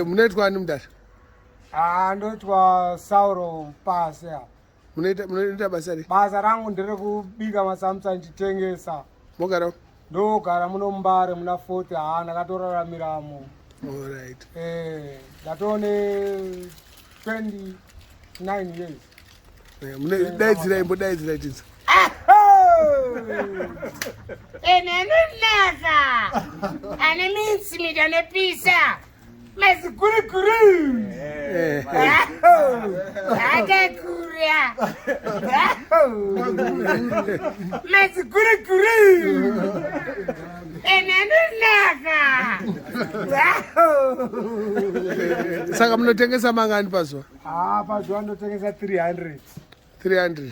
Munoitwa ani mudhara? Ndoitwa Sauro Pazuva. Munoita basa rei? Basa rangu nderekubika masambusa ndichitengesa. Mogara? Ndogara muno Mbare muna 40 ndakatoraramiramu. All right. Ndatone 29 years. Daidzira tinza. Enenunaka ane minsimiti ane pisa maziguriguri akakurya maziguriguri enenunaka. Saka munotengesa mangani pazuva? Pazuva ndotengesa 300. 300.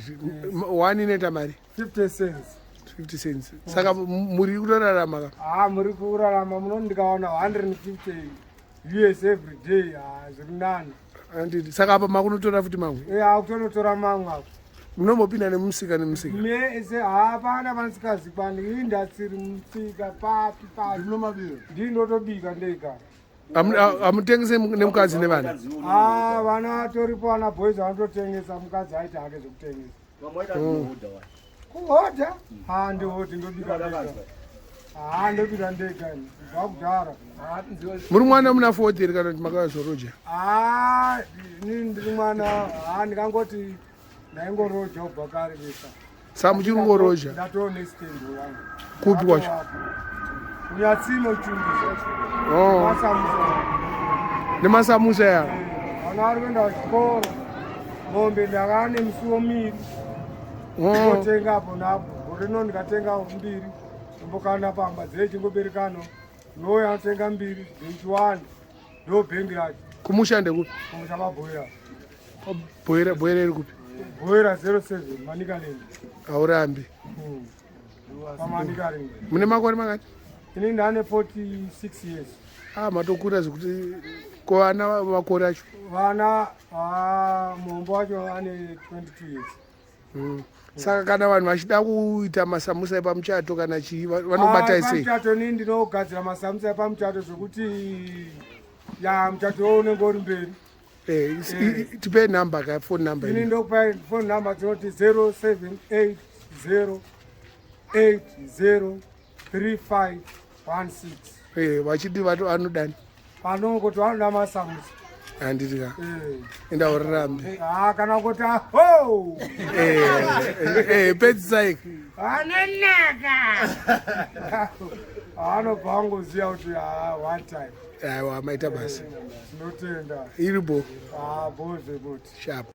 One inoita mari? 50 cents. 50 cents. Saka muri kurarama ka? Muri kurarama muno ndikaona 150 US every day. Zviri nani. Anditi saka apa makunotora futi mamwe? Kutonotora mamwe apo. Munombopinda nemusika nemusika? Mese hapana panisikazikwani indatsiri musika papi ndinotobika ndega. Hamutengese nemukadzi nevana? Vana vatoripo, ana boys vanototengesa, mukadzi aiti hake zvekutengesa. Kuhodha? Ndihoti ndobika ndega. Ndobika ndega zvakudhara. Muri mwana muna 40 here kana kuti makazoroja? Ndiri mwana ndikangoti ndaingoroja ubva kare besa. Saka muchiri kungoroja? Ndatone stand wangu. Kupi kwacho? Kunyatsimo chungu. Nemasamusa yawo? Vana vari kuenda kuchikoro. Mombe ndakane musuwo miri. Ndinotenga apo napo. Gorino ndikatenga 2. Ndombokana pamba dzechingoberekano. Nouya anotenga 2, 21. Ndo bhendi racho. Kumushande kupi? Kumusha mabhoira. Bhoira iri kupi? Bhoira 07 Manikaland. Haurambi? Pamanikaland. Mune makore mangani? Ini ndane 46 years. Matokura zvekuti kuvana makore acho? Vana muhombo wacho ane 22 years. Saka kana vanhu vachida kuita masamusa epamuchato kana chii vanobata sei? Pamuchato ini ndinogadzira masamusa epamuchato zvekuti muchato unenge uri mberi. Tipe namba ka phone number. Ini ndokupa phone number dzinoti 0780803516. Vachiti vanodani? Vanongoti vanoda masamusa. Handiti ka? Enda urirambe. Kana kuti aho! Petsaiki? Anonaka! Anobva angoziva kuti one time. Aiwa, maita basa. Tinotenda. Iripo? Boze boti. Sharp.